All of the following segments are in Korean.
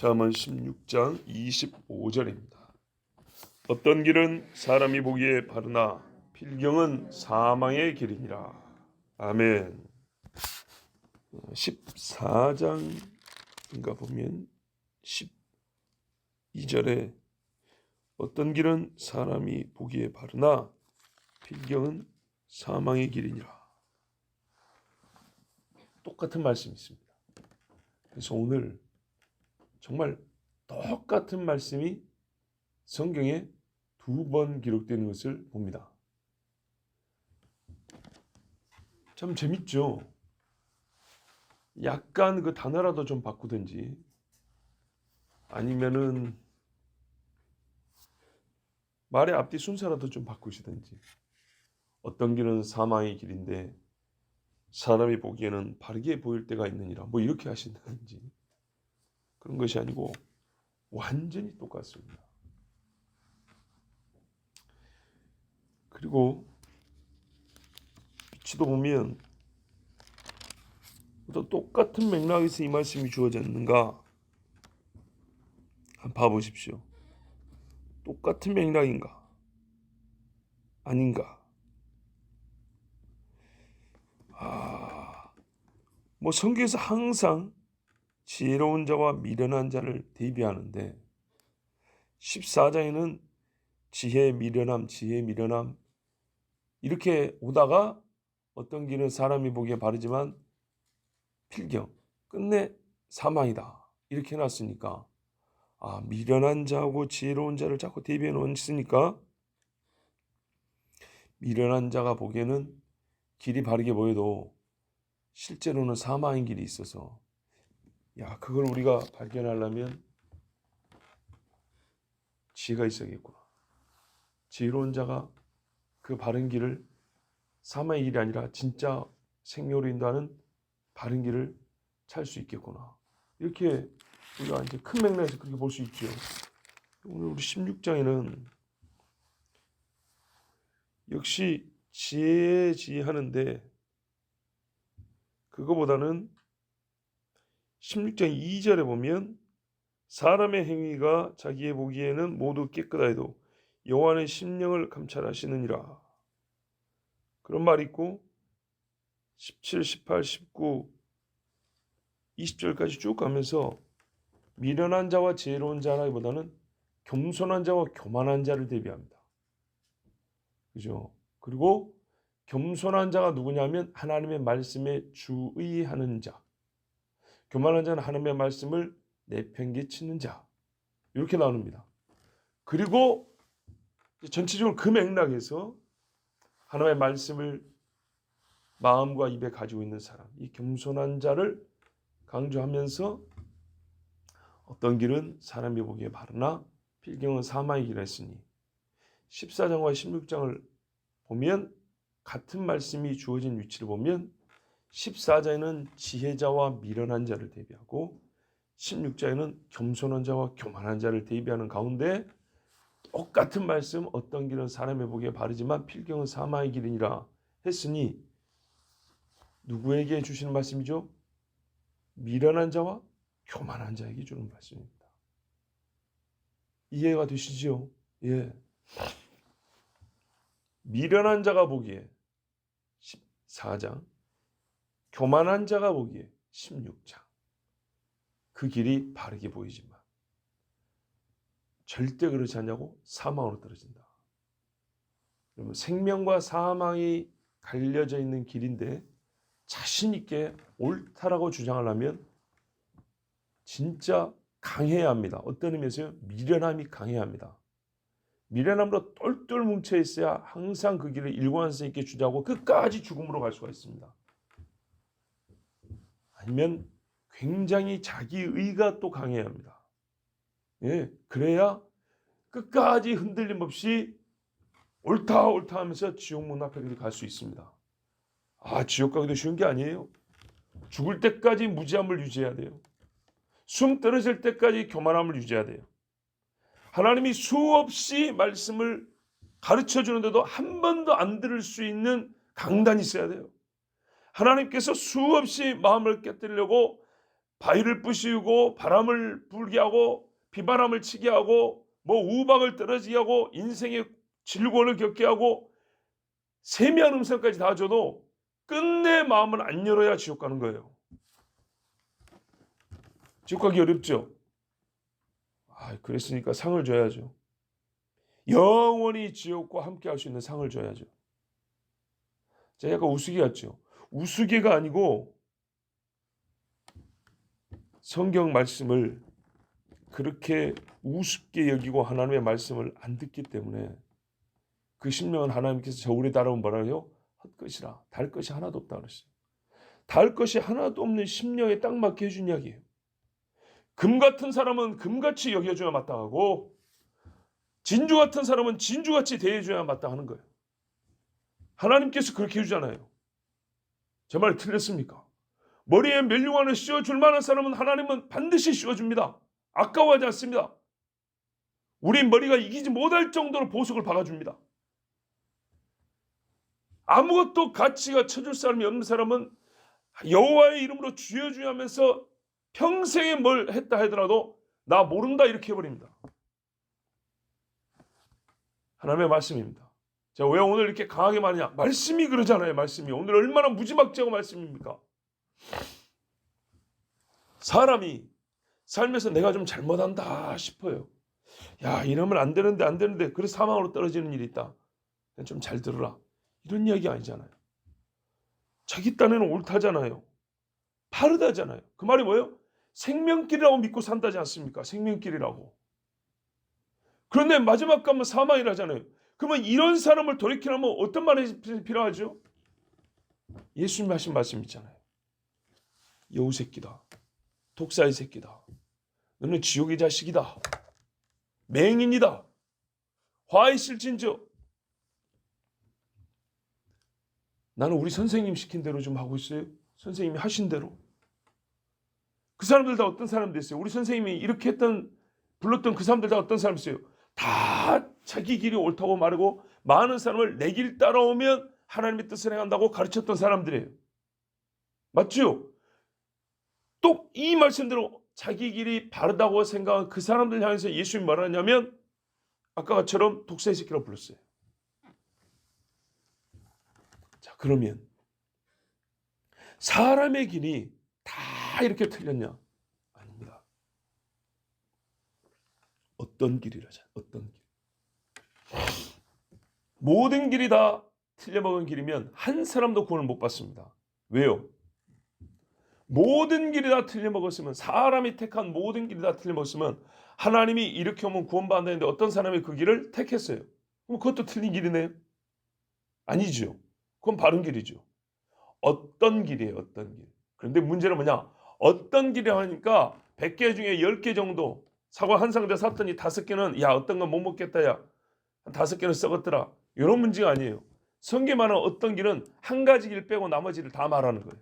잠언 16장 25절입니다. 어떤 길은 사람이 보기에 바르나 필경은 사망의 길이니라. 아멘. 14장인가 보면 12절에 어떤 길은 사람이 보기에 바르나 필경은 사망의 길이니라. 똑같은 말씀이 있습니다. 그래서 오늘 정말 똑같은 말씀이 성경에 2번 기록되는 것을 봅니다. 참 재밌죠? 약간 그 단어라도 좀 바꾸든지 아니면은 말의 앞뒤 순서라도 좀 바꾸시든지. 어떤 길은 사망의 길인데 사람이 보기에는 바르게 보일 때가 있느니라. 뭐 이렇게 하신다든지 그런 것이 아니고 완전히 똑같습니다. 그리고 빛도 보면 또 똑같은 맥락에서 이 말씀이 주어졌는가 한번 봐보십시오. 똑같은 맥락인가 아닌가. 뭐 성경에서 항상 지혜로운 자와 미련한 자를 대비하는데 14장에는 지혜 미련함 이렇게 오다가 어떤 길은 사람이 보기에 바르지만 필경 끝내 사망이다 이렇게 해놨으니까 미련한 자하고 지혜로운 자를 자꾸 대비해 놓으니까 미련한 자가 보기에는 길이 바르게 보여도 실제로는 사망의 길이 있어서 그걸 우리가 발견하려면 지혜가 있어야겠구나. 지혜로운 자가 그 바른 길을 사망의 길이 아니라 진짜 생명으로 인도하는 바른 길을 찾을 수 있겠구나. 이렇게 우리가 이제 큰 맥락에서 그렇게 볼 수 있죠. 오늘 우리 16장에는 역시 지혜하는데 그거보다는 16장 2절에 보면 사람의 행위가 자기의 보기에는 모두 깨끗하여도 여호와는 심령을 감찰하시느니라. 그런 말이 있고 17, 18, 19, 20절까지 쭉 가면서 미련한 자와 지혜로운 자라기보다는 겸손한 자와 교만한 자를 대비합니다. 그죠? 그리고 겸손한 자가 누구냐면 하나님의 말씀에 주의하는 자. 교만한 자는 하나님의 말씀을 내팽개치는 자. 이렇게 나눕니다. 그리고 전체적으로 그 맥락에서 하나님의 말씀을 마음과 입에 가지고 있는 사람, 이 겸손한 자를 강조하면서 어떤 길은 사람이 보기에 바르나 필경은 사망의 길이라 했으니 14장과 16장을 보면 같은 말씀이 주어진 위치를 보면 14장에는 지혜자와 미련한 자를 대비하고 16장에는 겸손한 자와 교만한 자를 대비하는 가운데 똑같은 말씀 어떤 길은 사람의 보기에 바르지만 필경은 사망의 길이니라 했으니 누구에게 주시는 말씀이죠? 미련한 자와 교만한 자에게 주는 말씀입니다. 이해가 되시죠? 예. 미련한 자가 보기에 14장, 교만한 자가 보기에 16장. 그 길이 바르게 보이지만 절대 그렇지 않냐고 사망으로 떨어진다. 그러면 생명과 사망이 갈려져 있는 길인데 자신 있게 옳다라고 주장하려면 진짜 강해야 합니다. 어떤 의미에서요? 미련함이 강해야 합니다. 미련함으로 똘똘 뭉쳐 있어야 항상 그 길을 일관성 있게 주장하고 끝까지 죽음으로 갈 수가 있습니다. 아니면 굉장히 자기의가 또 강해야 합니다. 예, 그래야 끝까지 흔들림 없이 옳다 하면서 지옥 문 앞에 갈 수 있습니다. 지옥 가기도 쉬운 게 아니에요. 죽을 때까지 무지함을 유지해야 돼요. 숨 떨어질 때까지 교만함을 유지해야 돼요. 하나님이 수없이 말씀을 가르쳐 주는데도 한 번도 안 들을 수 있는 강단이 있어야 돼요. 하나님께서 수없이 마음을 깨뜨리려고 바위를 부수고 바람을 불게 하고 비바람을 치게 하고 뭐 우박을 떨어지게 하고 인생의 질권을 겪게 하고 세미한 음성까지 다 줘도 끝내 마음을 안 열어야 지옥 가는 거예요. 지옥 가기 어렵죠. 그랬으니까 상을 줘야죠. 영원히 지옥과 함께 할 수 있는 상을 줘야죠. 제가 약간 우스개 같죠. 우스개가 아니고 성경 말씀을 그렇게 우습게 여기고 하나님의 말씀을 안 듣기 때문에 그 심령은 하나님께서 저울에 달아온 뭐라 해요? 헛것이라. 달 것이 하나도 없다 그랬어요. 달 것이 하나도 없는 심령에 딱 맞게 해준 이야기예요. 금 같은 사람은 금같이 여겨줘야 마땅하고 진주 같은 사람은 진주같이 대해줘야 마땅하는 거예요. 하나님께서 그렇게 해주잖아요. 제 말이 틀렸습니까? 머리에 멜륭안을 씌워줄 만한 사람은 하나님은 반드시 씌워줍니다. 아까워하지 않습니다. 우리 머리가 이기지 못할 정도로 보석을 박아줍니다. 아무것도 가치가 쳐줄 사람이 없는 사람은 여호와의 이름으로 주여 하면서 평생에 뭘 했다 하더라도 나 모른다 이렇게 해버립니다. 하나님의 말씀입니다. 자, 왜 오늘 이렇게 강하게 말하냐? 말씀이 그러잖아요. 말씀이 오늘 얼마나 무지막지하고 말씀입니까? 사람이 살면서 내가 좀 잘못한다 싶어요. 야, 이러면 안 되는데 그래서 사망으로 떨어지는 일이 있다. 좀 잘 들으라. 이런 이야기 아니잖아요. 자기 딴에는 옳다잖아요. 바르다잖아요. 그 말이 뭐예요? 생명길이라고 믿고 산다지 않습니까? 생명길이라고. 그런데 마지막 가면 사망이라잖아요. 그러면 이런 사람을 돌이키려면 어떤 말이 필요하죠? 예수님 하신 말씀 있잖아요. 여우 새끼다. 독사의 새끼다. 너는 지옥의 자식이다. 맹인이다. 화 있을진저. 나는 우리 선생님 시킨 대로 좀 하고 있어요. 선생님이 하신 대로. 그 사람들 다 어떤 사람들 있어요? 우리 선생님이 이렇게 불렀던 그 사람들 다 어떤 사람 있어요? 다 자기 길이 옳다고 말하고 많은 사람을 내 길 따라오면 하나님의 뜻을 행한다고 가르쳤던 사람들이에요. 맞죠? 또 이 말씀대로 자기 길이 바르다고 생각한 그 사람들 향해서 예수님이 말하냐면 아까처럼 독사의 새끼라고 불렀어요. 자, 그러면 사람의 길이 다 이렇게 틀렸냐? 아닙니다. 어떤 길이라자. 어떤 길. 모든 길이 다 틀려먹은 길이면 한 사람도 구원을 못 받습니다. 왜요? 모든 길이 다 틀려먹었으면 사람이 택한 모든 길이 다 틀려먹었으면 하나님이 이렇게 오면 구원받는다는데 어떤 사람이 그 길을 택했어요. 그럼 그것도 틀린 길이네요? 아니죠. 그건 바른 길이죠. 어떤 길이에요. 어떤 길. 그런데 문제는 뭐냐? 어떤 길이 하니까 100개 중에 10개 정도 사과 한 상자 샀더니 5개는 야 어떤 건 못 먹겠다 야 5개는 썩었더라. 이런 문제가 아니에요. 성경에 말하는 어떤 길은 한 가지 길 빼고 나머지를 다 말하는 거예요.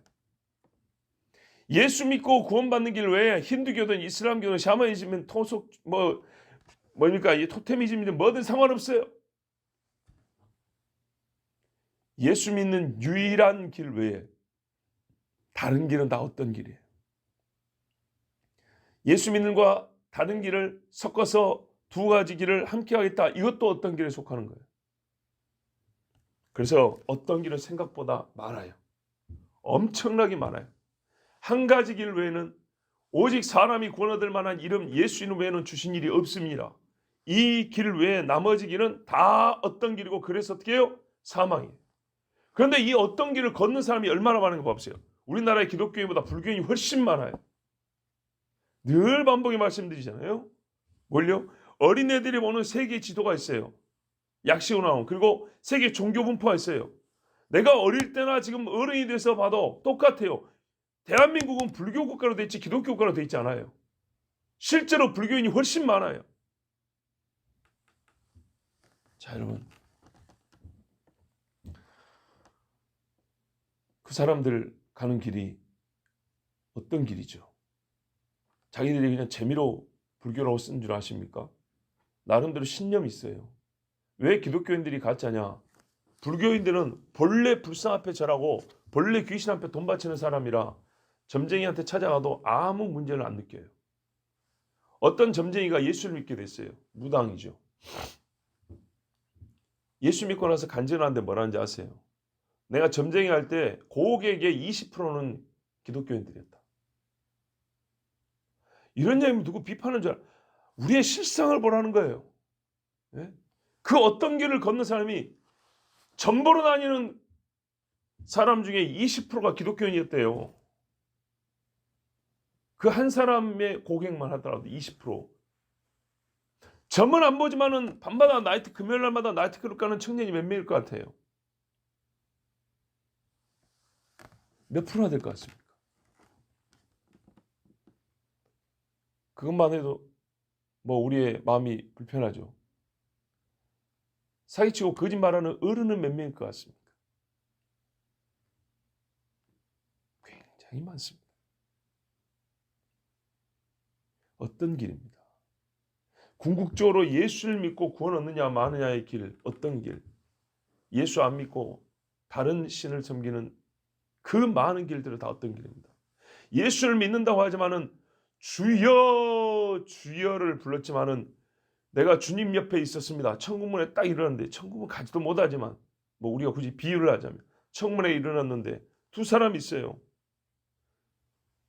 예수 믿고 구원받는 길 외에 힌두교든 이슬람교든 샤머니즘은 토속 뭡니까 이 토테미즘이든 뭐든 상관없어요. 예수 믿는 유일한 길 외에 다른 길은 다 어떤 길이에요? 예수 믿는 것과 다른 길을 섞어서 두 가지 길을 함께 하겠다. 이것도 어떤 길에 속하는 거예요. 그래서 어떤 길은 생각보다 많아요. 엄청나게 많아요. 한 가지 길 외에는 오직 사람이 구원 얻을 만한 이름 예수 이름 외에는 주신 일이 없습니다. 이 길 외에 나머지 길은 다 어떤 길이고 그래서 어떻게 해요? 사망이에요. 그런데 이 어떤 길을 걷는 사람이 얼마나 많은가 봐보세요. 우리나라의 기독교인보다 불교인이 훨씬 많아요. 늘 반복해 말씀드리잖아요. 뭘요? 어린애들이 보는 세계 지도가 있어요. 약식으로 나온. 그리고 세계 종교 분포가 있어요. 내가 어릴 때나 지금 어른이 돼서 봐도 똑같아요. 대한민국은 불교 국가로 돼 있지 기독교 국가로 돼 있지 않아요. 실제로 불교인이 훨씬 많아요. 자, 여러분. 그 사람들 가는 길이 어떤 길이죠? 자기들이 그냥 재미로 불교라고 쓴 줄 아십니까? 나름대로 신념이 있어요. 왜 기독교인들이 가짜냐? 불교인들은 본래 불상 앞에 절하고 본래 귀신 앞에 돈 바치는 사람이라 점쟁이한테 찾아가도 아무 문제를 안 느껴요. 어떤 점쟁이가 예수를 믿게 됐어요. 무당이죠. 예수 믿고 나서 간증하는데 뭐라는지 아세요? 내가 점쟁이 할 때 고객의 20%는 기독교인들이었다. 이런 얘기면 누구 비판하는 줄 알아. 우리의 실상을 보라는 거예요. 예? 그 어떤 길을 걷는 사람이 전보로 다니는 사람 중에 20%가 기독교인이었대요. 그 한 사람의 고객만 하더라도 20%. 점은 안 보지만은 밤마다 금요일 날마다 나이트클럽 가는 청년이 몇 명일 것 같아요? 몇 프로나 될 것 같습니까? 그것만 해도 뭐 우리의 마음이 불편하죠. 사기치고 거짓말하는 어른은 몇 명일 것 같습니까? 굉장히 많습니다. 어떤 길입니다. 궁극적으로 예수를 믿고 구원 얻느냐 마느냐의 길, 어떤 길? 예수 안 믿고 다른 신을 섬기는 그 많은 길들은 다 어떤 길입니다. 예수를 믿는다고 하지만은 주여 주여를 불렀지만은 내가 주님 옆에 있었습니다. 천국문에 딱 일어났는데 천국문 가지도 못하지만 뭐 우리가 굳이 비유를 하자면 천국문에 일어났는데 두 사람이 있어요.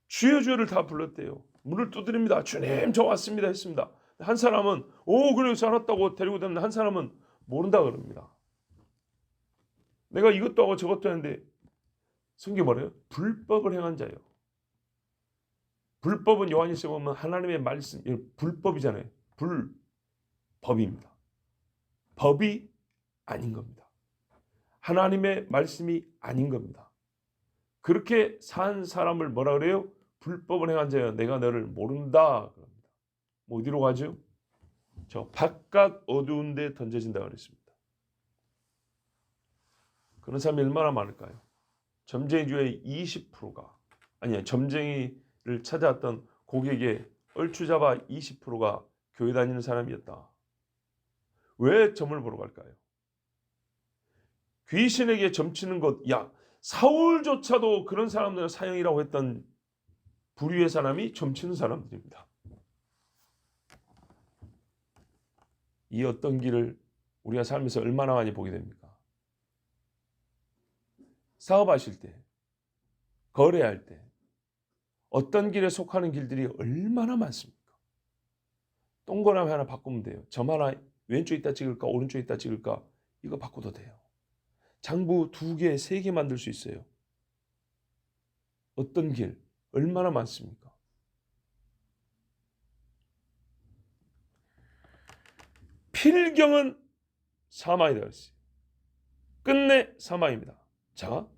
주여 주여를 다 불렀대요. 문을 두드립니다. 주님 저 왔습니다 했습니다. 한 사람은 오 그래서 알았다고 데리고 다니는데 한 사람은 모른다 그럽니다. 내가 이것도 하고 저것도 했는데 성경이 뭐래요? 불법을 행한 자예요. 불법은 요한일서 보면 하나님의 말씀, 불법이잖아요. 불법입니다. 법이 아닌 겁니다. 하나님의 말씀이 아닌 겁니다. 그렇게 산 사람을 뭐라 그래요? 불법을 행한 자여 내가 너를 모른다 그럽니다. 뭐 어디로 가죠? 저 바깥 어두운 데 던져진다 그랬습니다. 그런 사람이 얼마나 많을까요? 점쟁이 중에 20%가 아니야 점쟁이를 찾아왔던 고객의 얼추잡아 20%가 교회 다니는 사람이었다. 왜 점을 보러 갈까요? 귀신에게 점치는 것, 야 사울조차도 그런 사람들은 사형이라고 했던 불의의 사람이 점치는 사람들입니다. 이 어떤 길을 우리가 살면서 얼마나 많이 보게 됩니까? 사업하실 때, 거래할 때 어떤 길에 속하는 길들이 얼마나 많습니까? 동그라미 하나 바꾸면 돼요. 점 하나 왼쪽에 있다 찍을까 오른쪽에 있다 찍을까 이거 바꿔도 돼요. 장부 2개, 3개 만들 수 있어요. 어떤 길 얼마나 많습니까? 필경은 사망이다 그랬어요. 끝내 사망입니다. 자,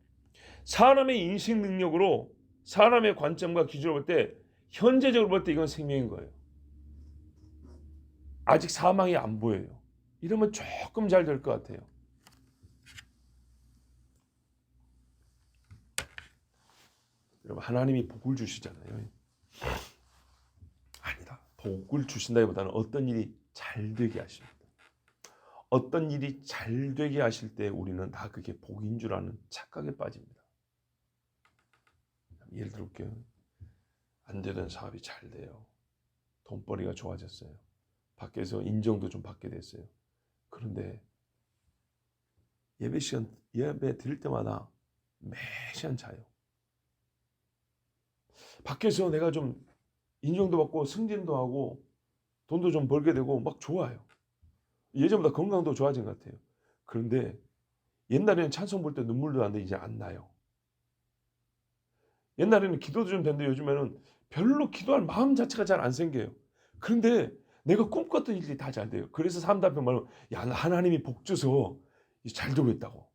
사람의 인식 능력으로 사람의 관점과 기준으로 볼 때 현재적으로 볼 때 이건 생명인 거예요. 아직 사망이 안 보여요. 이러면 조금 잘 될 것 같아요. 여러분 하나님이 복을 주시잖아요. 아니다. 복을 주신다기보다는 어떤 일이 잘 되게 하십니다. 어떤 일이 잘 되게 하실 때 우리는 다 그게 복인 줄 아는 착각에 빠집니다. 예를 들어볼게요. 안 되던 사업이 잘 돼요. 돈벌이가 좋아졌어요. 밖에서 인정도 좀 받게 됐어요. 그런데 예배 드릴 때마다 매 시간 자요. 밖에서 내가 좀 인정도 받고 승진도 하고 돈도 좀 벌게 되고 막 좋아요. 예전보다 건강도 좋아진 것 같아요. 그런데 옛날에는 찬송 볼 때 눈물도 나는데 이제 안 나요. 옛날에는 기도도 좀 되는데 요즘에는 별로 기도할 마음 자체가 잘 안 생겨요. 그런데 내가 꿈꿨던 일이 다 잘 돼요. 그래서 사람들 앞에 말하면 야 하나님이 복 줘서 잘 되고 있다고.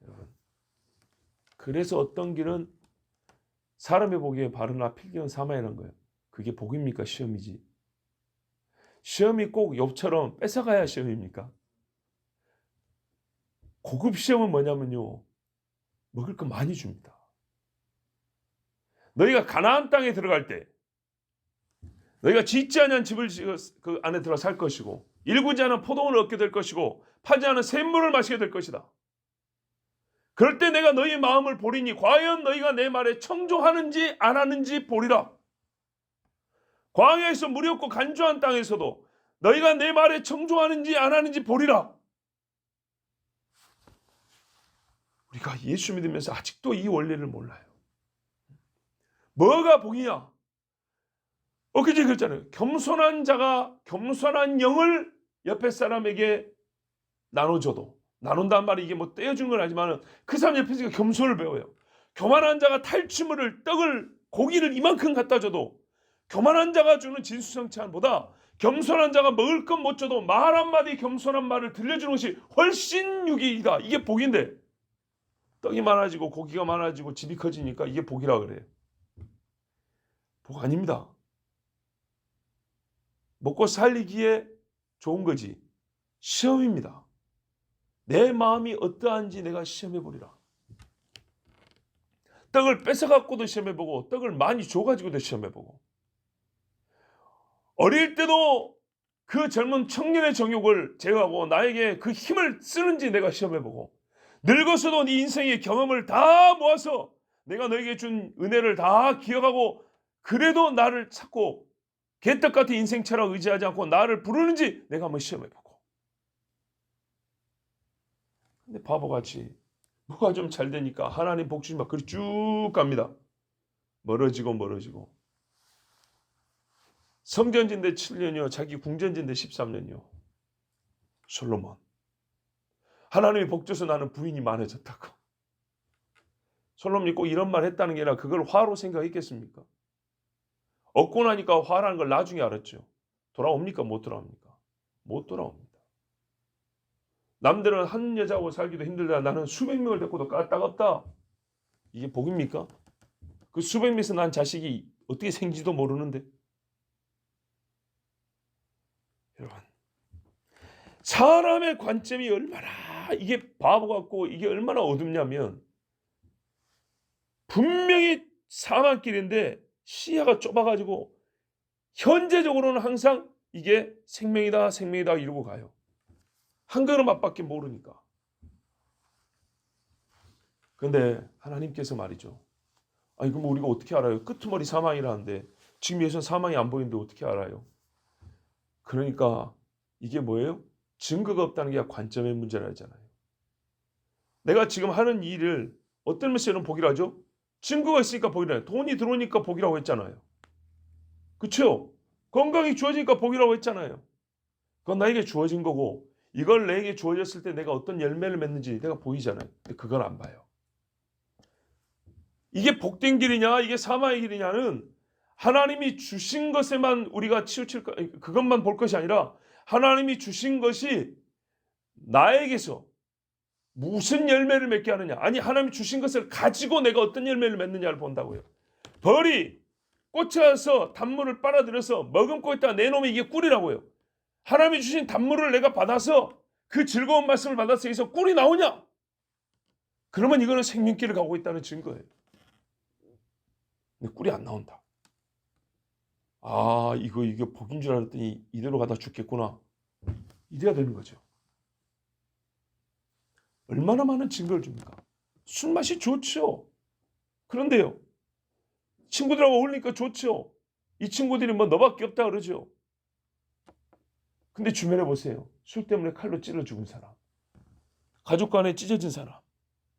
여러분 그래서 어떤 길은 사람이 보기에 바르나 필경은 사망이라는 거예요. 그게 복입니까? 시험이지. 시험이 꼭 욥처럼 뺏어가야 시험입니까? 고급 시험은 뭐냐면요. 먹을 거 많이 줍니다. 너희가 가나안 땅에 들어갈 때 너희가 짓지 않은 집을 그 안에 들어 살 것이고 일구지 않은 포도원을 얻게 될 것이고 파지 않은 샘물을 마시게 될 것이다. 그럴 때 내가 너희 마음을 보리니 과연 너희가 내 말에 청종하는지 안 하는지 보리라. 광야에서 물이 없고 간주한 땅에서도 너희가 내 말에 청종하는지 안 하는지 보리라. 우리가 예수 믿으면서 아직도 이 원리를 몰라요. 뭐가 복이냐? 엊그제 그랬잖아요. 겸손한 자가 겸손한 영을 옆에 사람에게 나눠줘도, 나눈다는 말이 이게 뭐 떼어주는 건 아니지만 그 사람 옆에서 겸손을 배워요. 교만한 자가 탈취물을, 떡을, 고기를 이만큼 갖다 줘도 교만한 자가 주는 진수성찬보다 겸손한 자가 먹을 것 못 줘도 말 한마디 겸손한 말을 들려주는 것이 훨씬 유익이다. 이게 복인데 떡이 많아지고 고기가 많아지고 집이 커지니까 이게 복이라 그래요. 복 아닙니다. 먹고 살리기에 좋은 거지 시험입니다. 내 마음이 어떠한지 내가 시험해 보리라. 떡을 뺏어갖고도 시험해 보고 떡을 많이 줘가지고도 시험해 보고 어릴 때도 그 젊은 청년의 정욕을 제어하고 나에게 그 힘을 쓰는지 내가 시험해 보고 늙어서도 네 인생의 경험을 다 모아서 내가 너에게 준 은혜를 다 기억하고 그래도 나를 찾고 개떡 같은 인생처럼 의지하지 않고 나를 부르는지 내가 한번 시험해보고. 근데 바보같이 뭐가 좀 잘 되니까 하나님 복 주시면 그리 쭉 갑니다. 멀어지고 성전진대 7년이요 자기 궁전진대 13년이요. 솔로몬 하나님이 복 줘서 나는 부인이 많아졌다고. 솔로몬이 꼭 이런 말 했다는 게 아니라 그걸 화로 생각했겠습니까? 얻고 나니까 화라는 걸 나중에 알았죠. 돌아옵니까? 못 돌아옵니까? 못 돌아옵니다. 남들은 한 여자하고 살기도 힘들다. 나는 수백 명을 데리고도 까딱없다. 이게 복입니까? 그 수백 명에서 난 자식이 어떻게 생기지도 모르는데. 여러분, 사람의 관점이 얼마나 이게 바보 같고 이게 얼마나 어둡냐면 분명히 사망길인데 시야가 좁아가지고 현재적으로는 항상 이게 생명이다 이러고 가요. 한 걸음 앞밖에 모르니까. 그런데 하나님께서 말이죠. 아니 그럼 우리가 어떻게 알아요? 끄트머리 사망이라는데 지금 예수는 사망이 안 보이는데 어떻게 알아요? 그러니까 이게 뭐예요? 증거가 없다는 게 관점의 문제라 하잖아요. 내가 지금 하는 일을 어떤 면에서는 복이라 하죠? 증거가 있으니까 복이라 해요. 돈이 들어오니까 복이라고 했잖아요. 그렇죠? 건강이 주어지니까 복이라고 했잖아요. 그건 나에게 주어진 거고 이걸 내게 주어졌을 때 내가 어떤 열매를 맺는지 내가 보이잖아요. 근데 그건 안 봐요. 이게 복된 길이냐 이게 사망의 길이냐는 하나님이 주신 것에만 우리가 치우칠 그것만 볼 것이 아니라 하나님이 주신 것이 나에게서 무슨 열매를 맺게 하느냐. 아니 하나님이 주신 것을 가지고 내가 어떤 열매를 맺느냐를 본다고요. 벌이 꽃에 와서 단물을 빨아들여서 머금고 있다가 내놓으면 이게 꿀이라고요. 하나님이 주신 단물을 내가 받아서 그 즐거운 말씀을 받아서 여기서 꿀이 나오냐? 그러면 이거는 생명길을 가고 있다는 증거예요. 근데 꿀이 안 나온다. 아 이거 복인 줄 알았더니 이대로 가다 죽겠구나. 이래야 되는 거죠. 얼마나 많은 증거를 줍니까? 술 맛이 좋죠. 그런데요. 친구들하고 어울리니까 좋죠. 이 친구들이 뭐 너밖에 없다 그러죠. 근데 주변에 보세요. 술 때문에 칼로 찔러 죽은 사람. 가족 간에 찢어진 사람.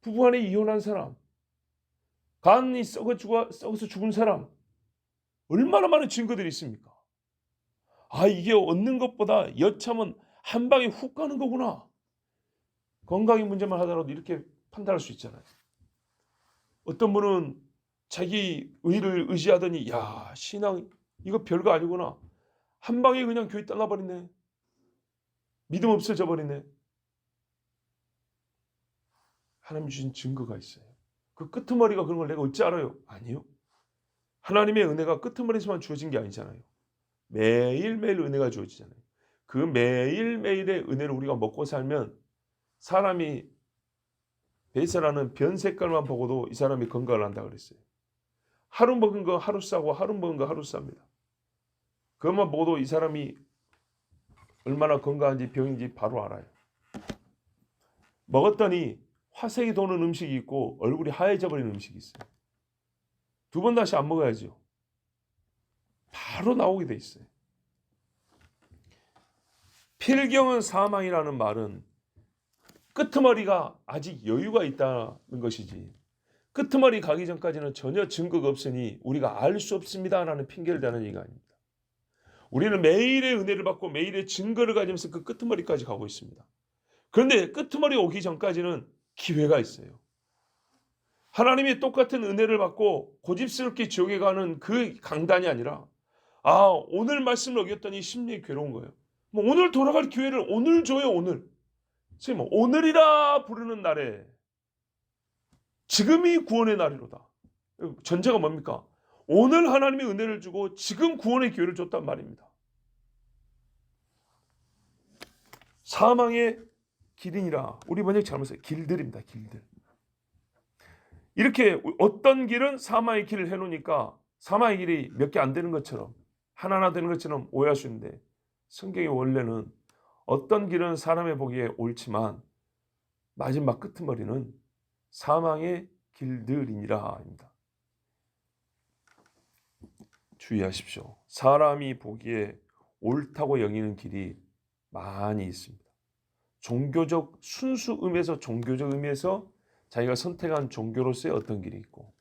부부 간에 이혼한 사람. 간이 썩어서 죽은 사람. 얼마나 많은 증거들이 있습니까? 아 이게 얻는 것보다 여참은 한 방에 훅 가는 거구나. 건강의 문제만 하더라도 이렇게 판단할 수 있잖아요. 어떤 분은 자기 의를 의지하더니 야 신앙 이거 별거 아니구나. 한 방에 그냥 교회 떠나버리네. 믿음 없어져 버리네. 하나님 주신 증거가 있어요. 그 끄트머리가 그런 걸 내가 어찌 알아요? 아니요. 하나님의 은혜가 끄트머리에서만 주어진 게 아니잖아요. 매일매일 은혜가 주어지잖아요. 그 매일매일의 은혜를 우리가 먹고 살면 사람이 베이스라는 변 색깔만 보고도 이 사람이 건강을 한다 그랬어요. 하루 먹은 거 하루 싸고 하루 먹은 거 하루 쌉니다. 그것만 보고도 이 사람이 얼마나 건강한지 병인지 바로 알아요. 먹었더니 화색이 도는 음식이 있고 얼굴이 하얘져 버리는 음식이 있어요. 두 번 다시 안 먹어야죠. 바로 나오게 돼 있어요. 필경은 사망이라는 말은 끄트머리가 아직 여유가 있다는 것이지, 끄트머리 가기 전까지는 전혀 증거가 없으니 우리가 알 수 없습니다라는 핑계를 대는 얘기가 아닙니다. 우리는 매일의 은혜를 받고 매일의 증거를 가지면서 그 끄트머리까지 가고 있습니다. 그런데 끄트머리 오기 전까지는 기회가 있어요. 하나님이 똑같은 은혜를 받고 고집스럽게 지옥에 가는 그 강단이 아니라, 오늘 말씀을 어겼더니 심령이 괴로운 거예요. 뭐 오늘 돌아갈 기회를 오늘 줘요. 오늘. 선생님, 오늘이라 부르는 날에 지금이 구원의 날이로다. 전제가 뭡니까? 오늘 하나님의 은혜를 주고 지금 구원의 기회를 줬단 말입니다. 사망의 길이니라. 우리 번역 잘못해서 길들입니다. 길들. 이렇게 어떤 길은 사망의 길을 해놓으니까 사망의 길이 몇 개 안 되는 것처럼, 하나하나 되는 것처럼 오해할 수 있는데, 성경의 원래는 어떤 길은 사람의 보기에 옳지만 마지막 끄트머리는 사망의 길들이니라 합니다. 주의하십시오. 사람이 보기에 옳다고 여기는 길이 많이 있습니다. 종교적 순수 의미에서, 종교적 의미에서 자기가 선택한 종교로서의 어떤 길이 있고,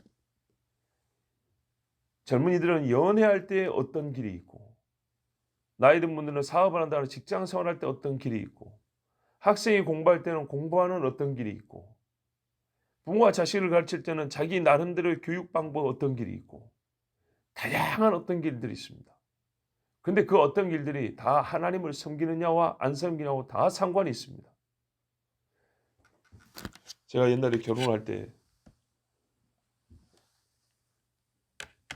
젊은이들은 연애할 때 어떤 길이 있고, 나이 든 분들은 사업을 한다는 직장 생활할 때 어떤 길이 있고, 학생이 공부할 때는 공부하는 어떤 길이 있고, 부모가 자식을 가르칠 때는 자기 나름대로의 교육 방법 어떤 길이 있고, 다양한 어떤 길들이 있습니다. 근데 그 어떤 길들이 다 하나님을 섬기느냐와 안 섬기느냐와 다 상관이 있습니다. 제가 옛날에 결혼할 때,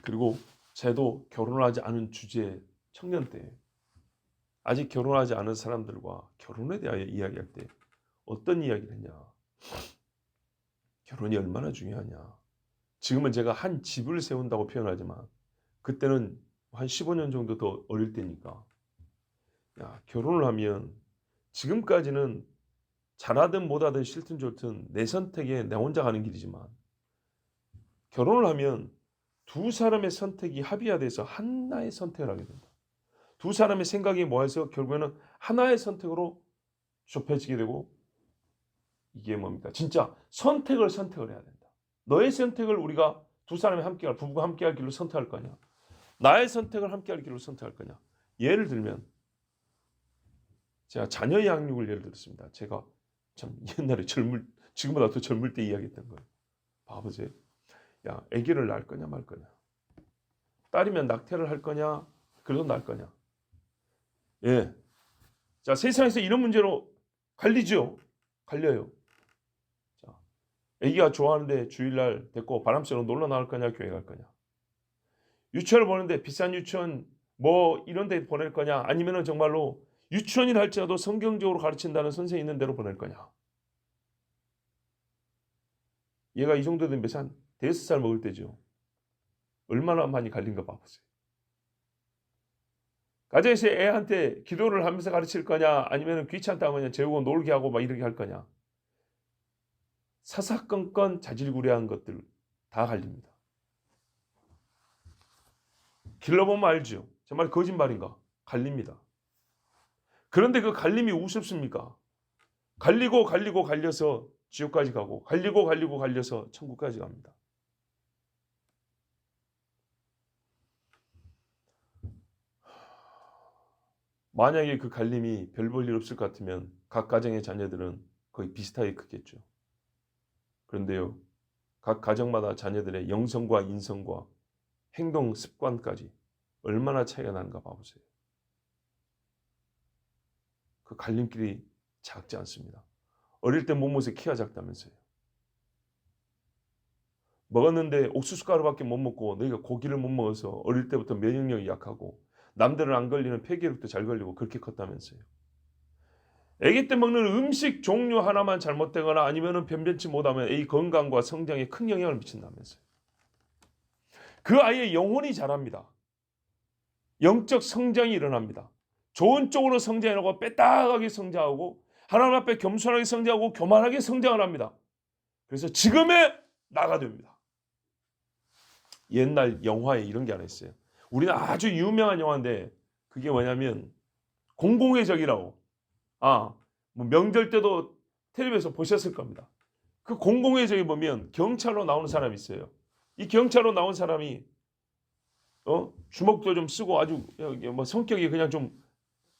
그리고 저도 결혼을 하지 않은 주제 청년 때, 아직 결혼하지 않은 사람들과 결혼에 대하여 이야기할 때 어떤 이야기를 했냐. 결혼이 얼마나 중요하냐. 지금은 제가 한 집을 세운다고 표현하지만 그때는 한 15년 정도 더 어릴 때니까, 결혼을 하면 지금까지는 잘하든 못하든 싫든 좋든 내 선택에 내 혼자 가는 길이지만, 결혼을 하면 두 사람의 선택이 합의화돼서 하나의 선택을 하게 된다. 두 사람의 생각이 모여서 결국에는 하나의 선택으로 좁혀지게 되고, 이게 뭡니까? 진짜 선택을 해야 된다. 너의 선택을 우리가 두 사람이 함께할, 부부가 함께할 길로 선택할 거냐? 나의 선택을 함께할 길로 선택할 거냐? 예를 들면 제가 자녀 양육을 예를 들었습니다. 제가 참 옛날에 지금보다 더 젊을 때 이야기했던 거예요. 봐보세요. 야, 아기를 낳을 거냐 말 거냐? 딸이면 낙태를 할 거냐? 그래도 낳을 거냐? 예. 자, 세상에서 이런 문제로 갈리죠. 갈려요. 자, 아기가 좋아하는데 주일날 데리고 바람쐬러 놀러 나갈 거냐, 교회 갈 거냐? 유치원을 보는데 비싼 유치원 뭐 이런 데 보낼 거냐, 아니면은 정말로 유치원이라 할지라도 성경적으로 가르친다는 선생님 있는 데로 보낼 거냐? 얘가 이 정도 되면 한 5살 먹을 때죠. 얼마나 많이 갈린가 봐보세요. 가정에서 애한테 기도를 하면서 가르칠 거냐, 아니면 귀찮다고 그냥 재우고 놀게 하고 막 이렇게 할 거냐. 사사건건 자질구레한 것들 다 갈립니다. 길러보면 알죠. 정말 거짓말인가? 갈립니다. 그런데 그 갈림이 우습습니까? 갈리고 갈려서 지옥까지 가고, 갈리고 갈려서 천국까지 갑니다. 만약에 그 갈림이 별 볼 일 없을 것 같으면 각 가정의 자녀들은 거의 비슷하게 크겠죠. 그런데요, 각 가정마다 자녀들의 영성과 인성과 행동 습관까지 얼마나 차이가 나는가 봐보세요. 그 갈림길이 작지 않습니다. 어릴 때 몸무새 키가 작다면서요. 먹었는데 옥수수 가루밖에 못 먹고 너희가 고기를 못 먹어서 어릴 때부터 면역력이 약하고 남들은 안 걸리는 폐기력도 잘 걸리고 그렇게 컸다면서요. 아기 때 먹는 음식 종류 하나만 잘못되거나 아니면 변변치 못하면 아기 건강과 성장에 큰 영향을 미친다면서요. 그 아이의 영혼이 자랍니다. 영적 성장이 일어납니다. 좋은 쪽으로 성장하고 빼딱하게 성장하고 하나님 앞에 겸손하게 성장하고 교만하게 성장을 합니다. 그래서 지금의 나가 됩니다. 옛날 영화에 이런 게 하나 있어요. 우리는 아주 유명한 영화인데 그게 뭐냐면 공공의 적이라고. 뭐 명절 때도 텔레비에서 보셨을 겁니다. 그 공공의 적에 보면 경찰로 나오는 사람이 있어요. 이 경찰로 나온 사람이 주먹도 좀 쓰고 아주 뭐 성격이 그냥 좀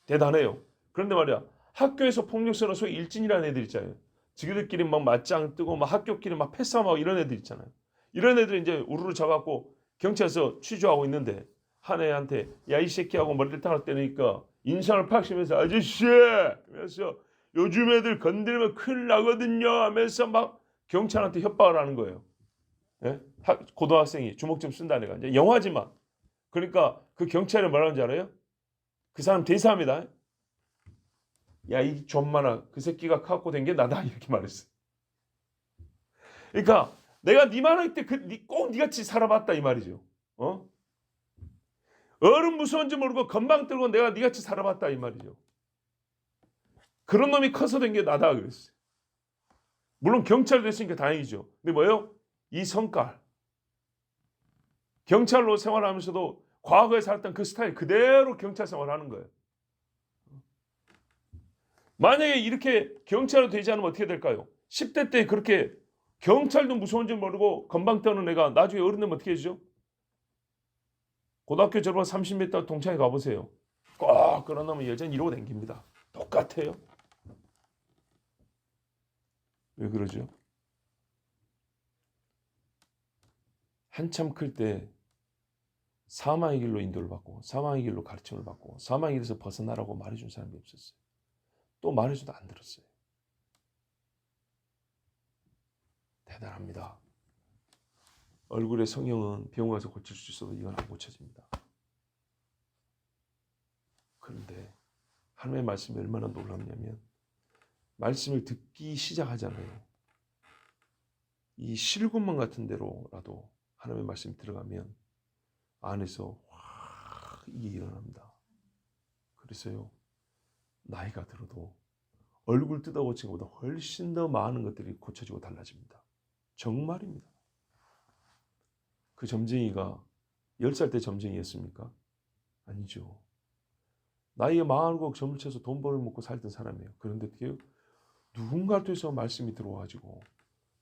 대단해요. 그런데 말이야 학교에서 폭력성으로 소위 일진이라는 애들 있잖아요. 지들끼리 막 맞짱 뜨고 막 학교끼리 막 패싸움하고 이런 애들 있잖아요. 이런 애들 이제 우르르 잡아갖고 경찰서 취조하고 있는데 한 애한테 야 이 새끼하고 머리를 탁 때리니까 인상을 팍 치면서 아저씨 하면서 요즘 애들 건드리면 큰일 나거든요 하면서 막 경찰한테 협박을 하는 거예요. 예? 고등학생이 주먹 좀 쓴다는 애가 이제 영화지만 그러니까 그 경찰이 뭐라는지 알아요? 그 사람 대사합니다. 야 이 존만아 그 새끼가 갖고 된 게 나다 이렇게 말했어. 그러니까 내가 네 말할 때 꼭 니같이 살아봤다 이 말이죠. 어른 무서운지 모르고 건방 들고 내가 니같이 살아봤다 이 말이죠. 그런 놈이 커서 된 게 나다 그랬어요. 물론 경찰 됐으니까 다행이죠. 근데 뭐예요? 이 성깔. 경찰로 생활하면서도 과거에 살았던 그 스타일 그대로 경찰 생활하는 거예요. 만약에 이렇게 경찰로 되지 않으면 어떻게 될까요? 10대 때 그렇게 경찰도 무서운지 모르고 건방 떠는 애가 나중에 어른 되면 어떻게 해주죠? 고등학교 졸업한 30m 동창회 가보세요. 꼭 그런 놈은 여전히 이러고 다닙니다. 똑같아요. 왜 그러죠? 한참 클 때 사망의 길로 인도를 받고 사망의 길로 가르침을 받고 사망의 길에서 벗어나라고 말해준 사람이 없었어요. 또 말해줘도 안 들었어요. 대단합니다. 얼굴의 성형은 병원 가서 고칠 수 있어도 이건 안 고쳐집니다. 그런데 하나님의 말씀이 얼마나 놀랍냐면 말씀을 듣기 시작하잖아요. 이 실구멍 같은 데로라도 하나님의 말씀이 들어가면 안에서 확 이게 일어납니다. 그래서요. 나이가 들어도 얼굴 뜯어 고친 것보다 훨씬 더 많은 것들이 고쳐지고 달라집니다. 정말입니다. 그 점쟁이가 10살 때 점쟁이였습니까? 아니죠. 나이에 많고 점을 쳐서 돈 벌어먹고 살던 사람이에요. 그런데 어떻게 누군가를 통해서 말씀이 들어와가지고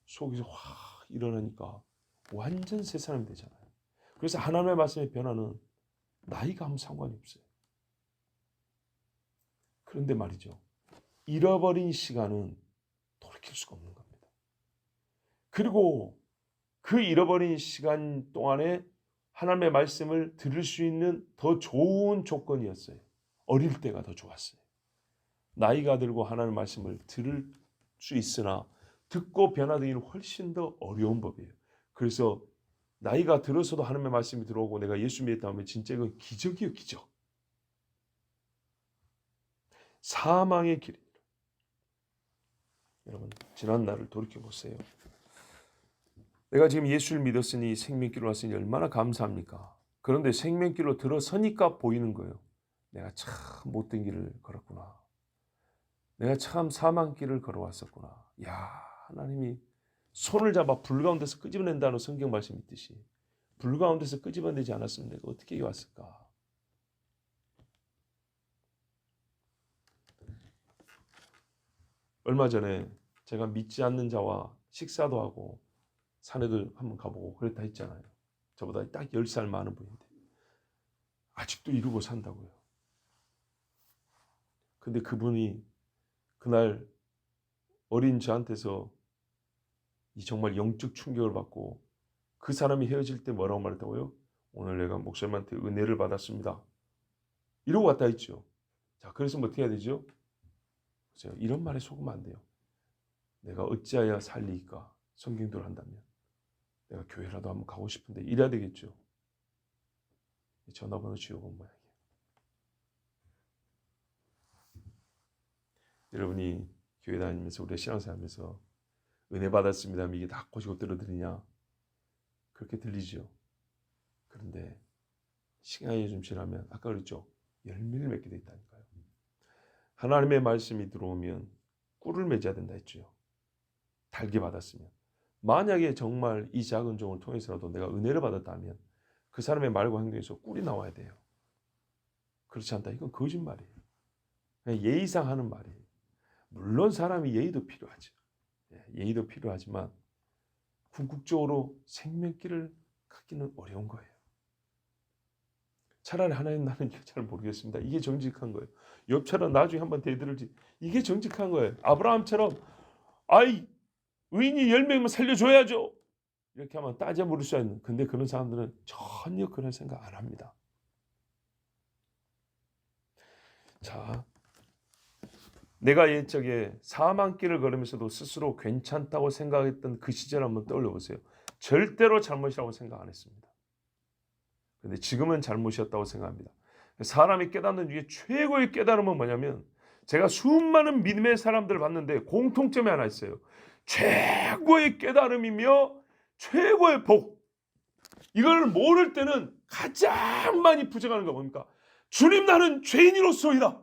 속에서 확 일어나니까 완전 새 사람이 되잖아요. 그래서 하나님의 말씀의 변화는 나이가 아무 상관이 없어요. 그런데 말이죠. 잃어버린 시간은 돌이킬 수가 없는 겁니다. 그리고 그 잃어버린 시간 동안에 하나님의 말씀을 들을 수 있는 더 좋은 조건이었어요. 어릴 때가 더 좋았어요. 나이가 들고 하나님의 말씀을 들을 수 있으나 듣고 변화되기는 훨씬 더 어려운 법이에요. 그래서 나이가 들어서도 하나님의 말씀이 들어오고 내가 예수 믿었다 하면 진짜 이건 기적이에요. 기적. 사망의 길입니다. 여러분 지난 날을 돌이켜보세요. 내가 지금 예수를 믿었으니 생명길로 왔으니 얼마나 감사합니까? 그런데 생명길로 들어서니까 보이는 거예요. 내가 참 못된 길을 걸었구나. 내가 참 사망길을 걸어왔었구나. 야, 하나님이 손을 잡아 불 가운데서 끄집어낸다는 성경 말씀 있듯이 불 가운데서 끄집어내지 않았으면 내가 어떻게 여기 왔을까? 얼마 전에 제가 믿지 않는 자와 식사도 하고 산에도 한번 가보고 그랬다 했잖아요. 저보다 딱 10살 많은 분인데 아직도 이루고 산다고요. 근데 그분이 그날 어린 저한테서 이 정말 영적 충격을 받고 그 사람이 헤어질 때 뭐라고 말했다고요? 오늘 내가 목사님한테 은혜를 받았습니다. 이러고 왔다 했죠. 자, 그래서 뭐 어떻게 해야 되죠? 그렇죠? 이런 말에 속으면 안 돼요. 내가 어찌하여 살리까? 성경대로 한다면 내가 교회라도 한번 가고 싶은데 이래야 되겠죠. 전화번호 지워본 모양이에요. 여러분이 교회 다니면서 우리가 신앙생활하면서 은혜 받았습니다. 이게 다 고시고 들어드리냐? 그렇게 들리죠. 그런데 시간이 좀 지나면 아까 그랬죠. 열매를 맺게 돼 있다니까요. 하나님의 말씀이 들어오면 꿀을 맺어야 된다 했죠. 달게 받았으면. 만약에 정말 이 작은 종을 통해서라도 내가 은혜를 받았다면 그 사람의 말과 행동에서 꿀이 나와야 돼요. 그렇지 않다. 이건 거짓말이에요. 그냥 예의상 하는 말이에요. 물론 사람이 예의도 필요하죠. 예의도 필요하지만 궁극적으로 생명길을 갖기는 어려운 거예요. 차라리 하나님 나는 잘 모르겠습니다. 이게 정직한 거예요. 욥처럼 나중에 한번 대들을지 이게 정직한 거예요. 아브라함처럼 아이 의인이 10명만 살려줘야죠. 이렇게 하면 따져 물을 수 있는. 근데 그런 사람들은 전혀 그런 생각 안 합니다. 자, 내가 옛적에 사망길을 걸으면서도 스스로 괜찮다고 생각했던 그 시절 한번 떠올려 보세요. 절대로 잘못이라고 생각 안 했습니다. 근데 지금은 잘못이었다고 생각합니다. 사람이 깨닫는 중에 최고의 깨달음은 뭐냐면 제가 수많은 믿음의 사람들을 봤는데 공통점이 하나 있어요. 최고의 깨달음이며 최고의 복. 이걸 모를 때는 가장 많이 부정하는 거 뭡니까? 주님 나는 죄인으로서이다.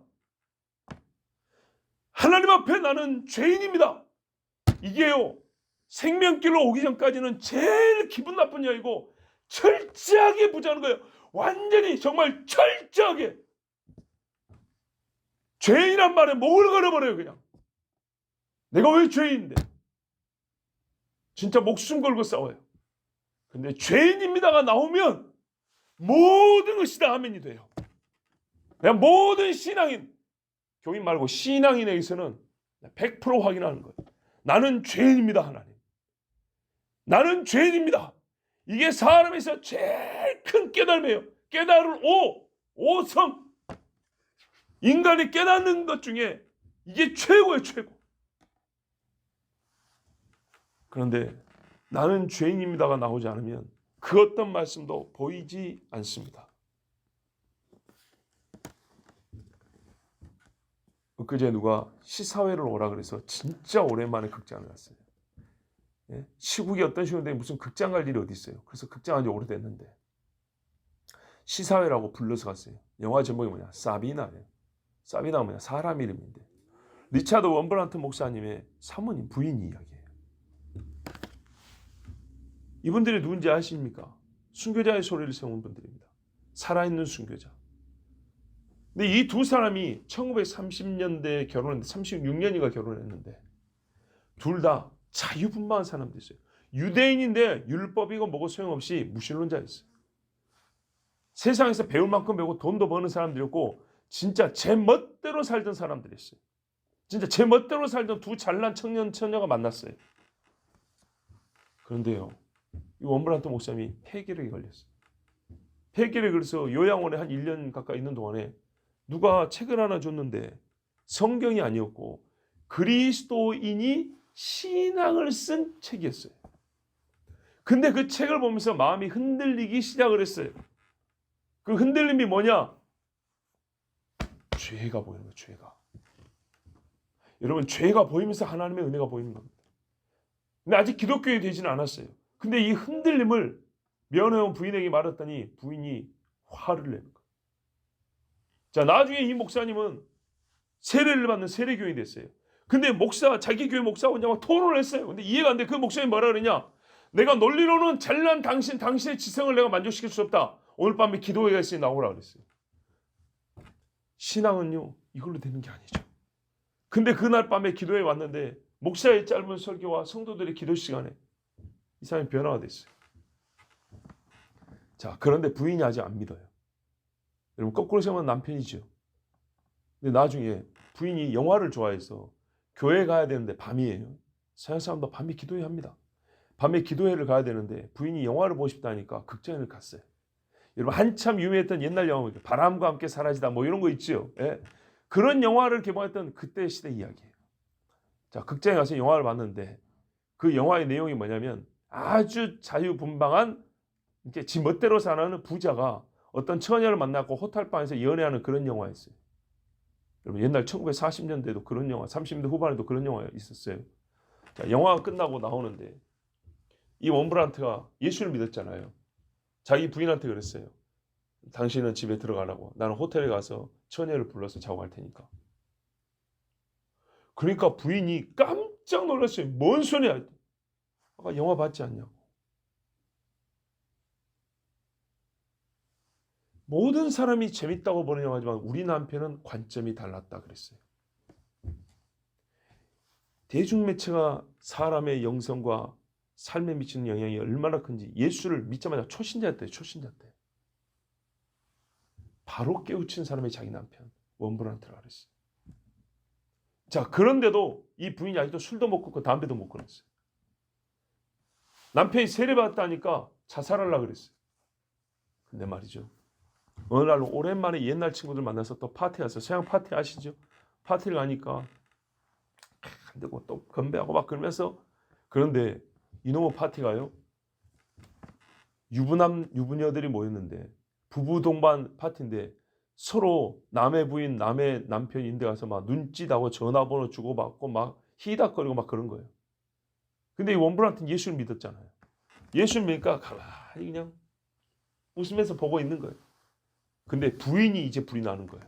하나님 앞에 나는 죄인입니다. 이게요. 생명길로 오기 전까지는 제일 기분 나쁜 이야기고 철저하게 부정하는 거예요. 완전히 정말 철저하게. 죄인이란 말에 목을 걸어버려요. 그냥. 내가 왜 죄인인데. 진짜 목숨 걸고 싸워요. 근데 죄인입니다가 나오면 모든 것이 다 아멘이 돼요. 그냥 모든 신앙인, 교인 말고 신앙인에게서는 100% 확인하는 거예요. 나는 죄인입니다. 하나님. 나는 죄인입니다. 이게 사람에서 제일 큰 깨달음이에요. 깨달을 오성. 인간이 깨닫는 것 중에 이게 최고예요. 최고. 그런데 나는 죄인입니다가 나오지 않으면 그 어떤 말씀도 보이지 않습니다. 엊그제 누가 시사회를 오라 그래서 진짜 오랜만에 극장을 갔어요. 시국이 어떤 시국인데 무슨 극장 갈 일이 어디 있어요. 그래서 극장 간 지 오래됐는데 시사회라고 불러서 갔어요. 영화 제목이 뭐냐? 사비나예요. 사비나가 뭐냐? 사람 이름인데 리차드 원브란트 목사님의 사모님 부인 이야기예요. 이분들이 누군지 아십니까? 순교자의 소리를 세운 분들입니다. 살아있는 순교자. 근데 이 두 사람이 1930년대에 결혼했는데 36년이가 결혼했는데 둘 다 자유분방한 사람들이었어요. 유대인인데 율법이고 뭐고 소용없이 무신론자였어요. 세상에서 배울 만큼 배우고 돈도 버는 사람들이었고 진짜 제 멋대로 살던 사람들이었어요. 진짜 제 멋대로 살던 두 잘난 청년 처녀가 만났어요. 그런데요. 이 원브란트 목사님이 폐결핵에 걸렸어요. 폐결핵에 걸려서 요양원에 한 1년 가까이 있는 동안에 누가 책을 하나 줬는데 성경이 아니었고 그리스도인이 신앙을 쓴 책이었어요. 근데 그 책을 보면서 마음이 흔들리기 시작을 했어요. 그 흔들림이 뭐냐? 죄가 보이는 거예요. 죄가. 여러분 죄가 보이면서 하나님의 은혜가 보이는 겁니다. 근데 아직 기독교인이 되지는 않았어요. 근데 이 흔들림을 면회원 부인에게 말했더니 부인이 화를 내는 거예요. 자, 나중에 이 목사님은 세례를 받는 세례교인이 됐어요. 근데 자기 교회 목사 혼자 토론을 했어요. 근데 이해가 안 돼. 그 목사님이 뭐라 그러냐? 내가 논리로는 잘난 당신의 지성을 내가 만족시킬 수 없다. 오늘 밤에 기도회가 있으니 나오라 그랬어요. 신앙은요, 이걸로 되는 게 아니죠. 근데 그날 밤에 기도회에 왔는데 목사의 짧은 설교와 성도들의 기도 시간에 이 사람이 변화가 됐어요. 자, 그런데 부인이 아직 안 믿어요. 여러분 거꾸로 생각하면 남편이죠. 근데 나중에 부인이 영화를 좋아해서 교회 가야 되는데 밤이에요. 서양 사람도 밤에 기도회 합니다. 밤에 기도회를 가야 되는데 부인이 영화를 보고 싶다니까 극장을 갔어요. 여러분 한참 유명했던 옛날 영화 바람과 함께 사라지다 뭐 이런 거 있죠. 예? 그런 영화를 개봉했던 그때 시대 이야기예요. 자, 극장에 가서 영화를 봤는데 그 영화의 내용이 뭐냐면 아주 자유분방한 이렇게 지 멋대로 사는 부자가 어떤 처녀를 만나고 호텔방에서 연애하는 그런 영화였어요. 여러분 옛날 1940년대도 그런 영화, 30년대 후반에도 그런 영화가 있었어요. 자, 영화가 끝나고 나오는데 이 원브란트가 예수를 믿었잖아요. 자기 부인한테 그랬어요. 당신은 집에 들어가라고. 나는 호텔에 가서 처녀를 불러서 자고 갈 테니까. 그러니까 부인이 깜짝 놀랐어요. 뭔 소리야? 아까 영화 봤지 않냐고. 모든 사람이 재밌다고 보는 영화지만 우리 남편은 관점이 달랐다 그랬어요. 대중매체가 사람의 영성과 삶에 미치는 영향이 얼마나 큰지 예수를 믿자마자 초신자였대요. 초신자 때. 바로 깨우친 사람이 자기 남편 원브란트라 그랬어요. 자, 그런데도 이 부인이 아직도 술도 못 끊고 담배도 못 끊었어요. 남편이 세례받았다니까 자살하려고 그랬어요. 근데 말이죠. 어느 날 오랜만에 옛날 친구들 만나서 또 파티 가서 서양 파티 아시죠? 파티를 가니까 안 되고 또 건배하고 막 그러면서 그런데 이놈의 파티가요. 유부남 유부녀들이 모였는데 부부 동반 파티인데 서로 남의 부인 남의 남편인데 가서 막 눈짓하고 전화번호 주고받고 막 히닥거리고 막 그런 거예요. 근데 이 원브란트는 예수를 믿었잖아요. 예수를 믿으니까 가만히 그냥 웃으면서 보고 있는 거예요. 근데 부인이 이제 불이 나는 거예요.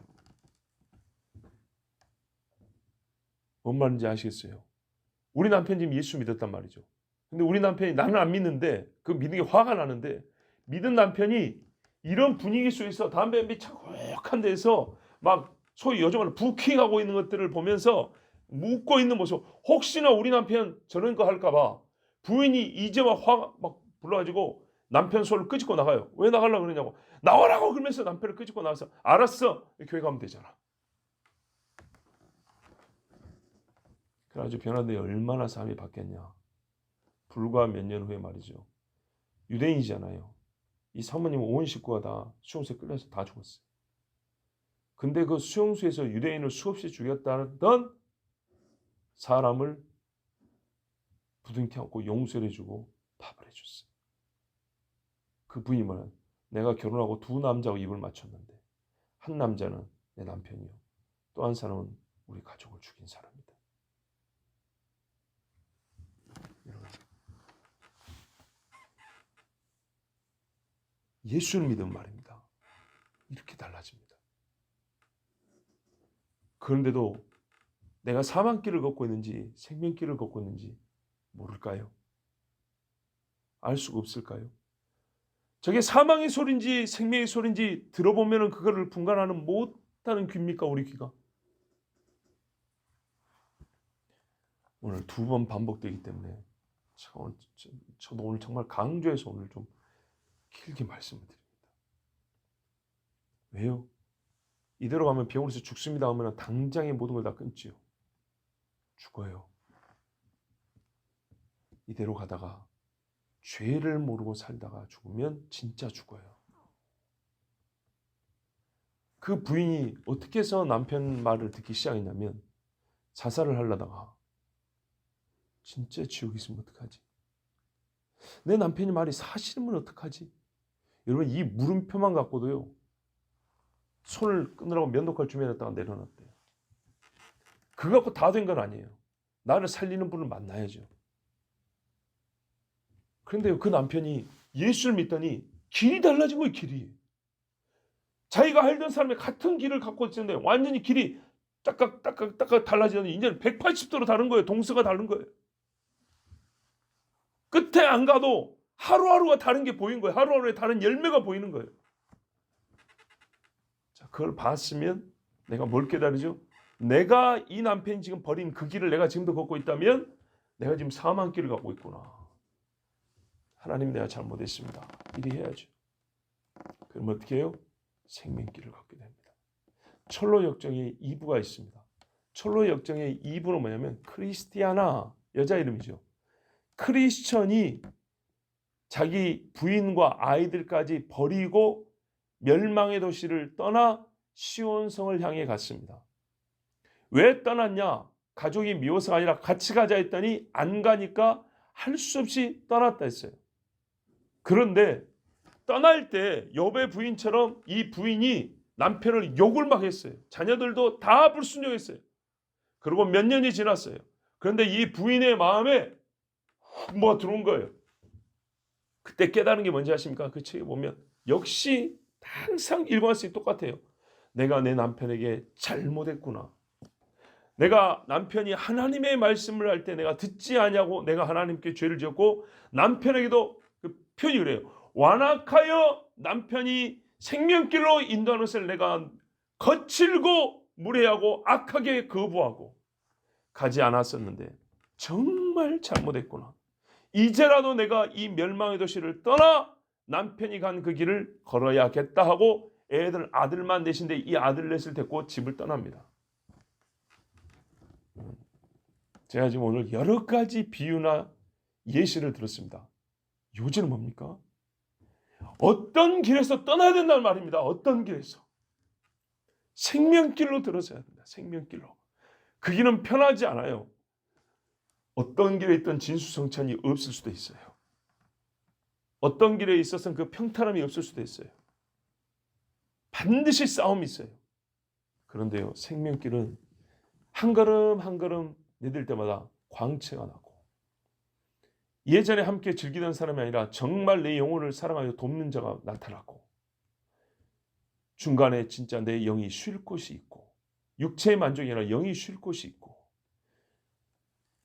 뭔 말인지 아시겠어요? 우리 남편 지금 예수 믿었단 말이죠. 근데 우리 남편이 나는 안 믿는데 그 믿는 게 화가 나는데 믿은 남편이 이런 분위기 속에서 담배 연비 차곡한 데서 막 소위 요즘으로 부킹하고 있는 것들을 보면서 묻고 있는 모습. 혹시나 우리 남편 저런 거 할까 봐 부인이 이제 막 화가 막 불러가지고 남편 손을 끄집고 나가요. 왜 나가려고 그러냐고. 나오라고 그러면서 남편을 끄집고 나가서 알았어. 교회 가면 되잖아. 그래가지고 변화되어 얼마나 삶이 바뀌었냐. 불과 몇 년 후에 말이죠. 유대인이잖아요. 이 사모님 온 식구가 다 수용소에 끌려서 다 죽었어요. 근데 그 수용소에서 유대인을 수없이 죽였다던 사람을 부둥켜 안고 용서를 해주고 밥을 해줬어요. 그 부인이 말은 내가 결혼하고 두 남자하고 입을 맞췄는데 한 남자는 내 남편이요. 또 한 사람은 우리 가족을 죽인 사람이다. 예수를 믿으면 말입니다. 이렇게 달라집니다. 그런데도 내가 사망길을 걷고 있는지 생명길을 걷고 있는지 모를까요? 알 수가 없을까요? 저게 사망의 소리인지 생명의 소리인지 들어보면 그거를 분간하는 못하는 귀입니까? 우리 귀가. 오늘 두 번 반복되기 때문에 저도 오늘 정말 강조해서 오늘 좀 길게 말씀을 드립니다. 왜요? 이대로 가면 병원에서 죽습니다 하면 당장에 모든 걸 다 끊지요. 죽어요. 이대로 가다가 죄를 모르고 살다가 죽으면 진짜 죽어요. 그 부인이 어떻게 해서 남편 말을 듣기 시작했냐면 자살을 하려다가 진짜 지옥에 있으면 어떡하지? 내 남편이 말이 사실이면 어떡하지? 여러분 이 물음표만 갖고도요. 손을 끊으라고 면도칼 주면에다가 내려놨대요. 그거 갖고 다 된 건 아니에요. 나를 살리는 분을 만나야죠. 그런데 그 남편이 예수를 믿더니 길이 달라진 거예요. 길이. 자기가 알던 사람의 같은 길을 갖고 있었는데 완전히 길이 딱딱 달라지더니 이제는 180도로 다른 거예요. 동서가 다른 거예요. 끝에 안 가도 하루하루가 다른 게 보인 거예요. 하루하루에 다른 열매가 보이는 거예요. 자, 그걸 봤으면 내가 뭘 깨달으죠? 내가 이 남편이 지금 버린 그 길을 내가 지금도 걷고 있다면 내가 지금 사망길을 갖고 있구나. 하나님 내가 잘못했습니다. 이리 해야죠. 그럼 어떻게 해요? 생명길을 갖게 됩니다. 철로 역정의 2부가 있습니다. 철로 역정의 2부는 뭐냐면 크리스티아나 여자 이름이죠. 크리스천이 자기 부인과 아이들까지 버리고 멸망의 도시를 떠나 시온성을 향해 갔습니다. 왜 떠났냐? 가족이 미워서가 아니라 같이 가자 했더니 안 가니까 할 수 없이 떠났다 했어요. 그런데 떠날 때 욥의 부인처럼 이 부인이 남편을 욕을 막 했어요. 자녀들도 다 불순종했어요. 그리고 몇 년이 지났어요. 그런데 이 부인의 마음에 뭐가 들어온 거예요. 그때 깨달은 게 뭔지 아십니까? 그 책에 보면 역시 항상 일관성이 똑같아요. 내가 내 남편에게 잘못했구나. 내가 남편이 하나님의 말씀을 할 때 내가 듣지 아니하고 내가 하나님께 죄를 지었고 남편에게도 그 표현이 그래요. 완악하여 남편이 생명길로 인도하는 것을 내가 거칠고 무례하고 악하게 거부하고 가지 않았었는데 정말 잘못했구나. 이제라도 내가 이 멸망의 도시를 떠나 남편이 간 그 길을 걸어야겠다 하고 아들만 넷인데 이 아들 넷을 데리고 집을 떠납니다. 제가 지금 오늘 여러 가지 비유나 예시를 들었습니다. 요지는 뭡니까? 어떤 길에서 떠나야 된다는 말입니다. 어떤 길에서. 생명길로 들어서야 된다. 생명길로. 그 길은 편하지 않아요. 어떤 길에 있던 진수성찬이 없을 수도 있어요. 어떤 길에 있어서는 그 평탄함이 없을 수도 있어요. 반드시 싸움이 있어요. 그런데요, 생명길은 한 걸음 한 걸음 내딜 때마다 광채가 나고 예전에 함께 즐기던 사람이 아니라 정말 내 영혼을 사랑하여 돕는 자가 나타나고 중간에 진짜 내 영이 쉴 곳이 있고 육체의 만족이 아니라 영이 쉴 곳이 있고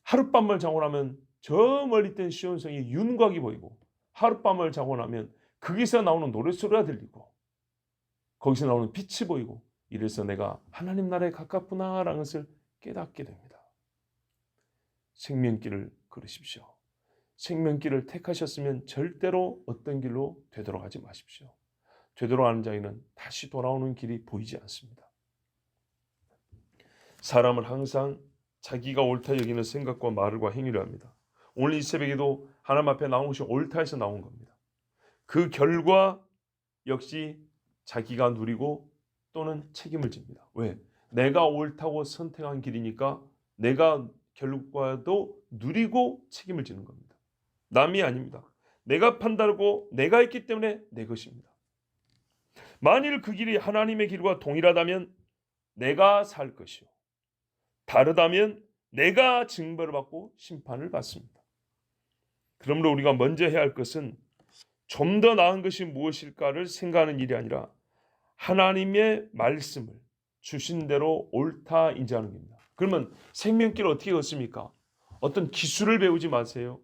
하룻밤을 자고 나면 저 멀리 있던 시온성이 윤곽이 보이고 하룻밤을 자고 나면 거기서 나오는 노랫소리가 들리고 거기서 나오는 빛이 보이고 이래서 내가 하나님 나라에 가깝구나라는 것을 깨닫게 됩니다. 생명길을 걸으십시오. 생명길을 택하셨으면 절대로 어떤 길로 되돌아가지 마십시오. 되돌아가는 자에는 다시 돌아오는 길이 보이지 않습니다. 사람은 항상 자기가 옳다 여기는 생각과 말과 행위를 합니다. 오늘 이 새벽에도 하나님 앞에 나온 것이 옳다해서 나온 겁니다. 그 결과 역시 자기가 누리고 또는 책임을 집니다. 왜? 내가 옳다고 선택한 길이니까 내가 결과도 누리고 책임을 지는 겁니다. 남이 아닙니다. 내가 판단하고 내가 했기 때문에 내 것입니다. 만일 그 길이 하나님의 길과 동일하다면 내가 살 것이요. 다르다면 내가 징벌을 받고 심판을 받습니다. 그러므로 우리가 먼저 해야 할 것은 좀 더 나은 것이 무엇일까를 생각하는 일이 아니라 하나님의 말씀을 주신 대로 옳다 인정하는 겁니다. 그러면 생명길을 어떻게 걷습니까? 어떤 기술을 배우지 마세요.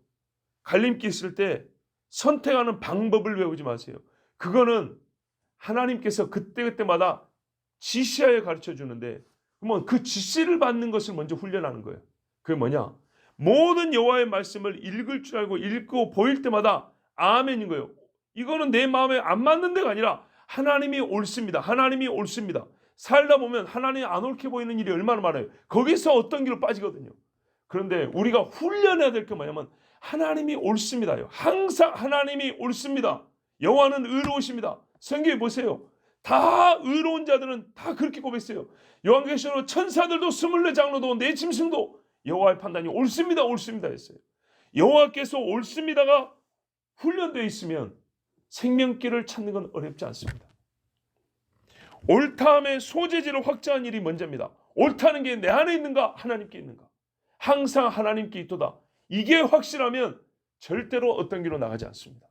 갈림길 있을 때 선택하는 방법을 배우지 마세요. 그거는 하나님께서 그때그때마다 지시하여 가르쳐 주는데 그러면 그 지시를 받는 것을 먼저 훈련하는 거예요. 그게 뭐냐? 모든 여호와의 말씀을 읽을 줄 알고 읽고 보일 때마다 아멘인 거예요. 이거는 내 마음에 안 맞는 데가 아니라 하나님이 옳습니다. 하나님이 옳습니다. 살다 보면 하나님이 안 옳게 보이는 일이 얼마나 많아요. 거기서 어떤 길로 빠지거든요. 그런데 우리가 훈련해야 될 게 뭐냐면 하나님이 옳습니다요. 항상 하나님이 옳습니다. 여호와는 의로우십니다. 성경에 보세요. 다 의로운 자들은 다 그렇게 고백했어요. 요한계시록 천사들도 24장로도 내 짐승도 여호와의 판단이 옳습니다. 옳습니다 했어요. 여호와께서 옳습니다가 훈련되어 있으면 생명길을 찾는 건 어렵지 않습니다. 옳다함의 소재지를 확정한 일이 먼저입니다. 옳다는 게 내 안에 있는가 하나님께 있는가. 항상 하나님께 있도다. 이게 확실하면 절대로 어떤 길로 나가지 않습니다.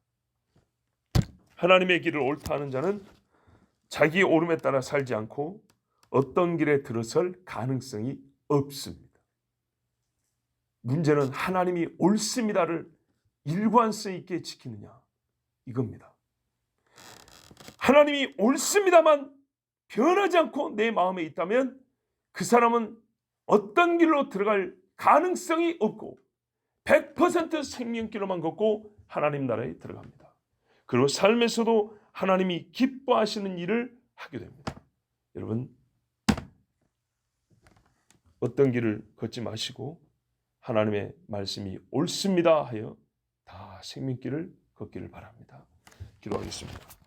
하나님의 길을 옳다 하는 자는 자기 옳음에 따라 살지 않고 어떤 길에 들어설 가능성이 없습니다. 문제는 하나님이 옳습니다를 일관성 있게 지키느냐 이겁니다. 하나님이 옳습니다만 변하지 않고 내 마음에 있다면 그 사람은 어떤 길로 들어갈 가능성이 없고 100% 생명길로만 걷고 하나님 나라에 들어갑니다. 그리고 삶에서도 하나님이 기뻐하시는 일을 하게 됩니다. 여러분 어떤 길을 걷지 마시고 하나님의 말씀이 옳습니다 하여 다 생명길을 걷기를 바랍니다. 기도하겠습니다.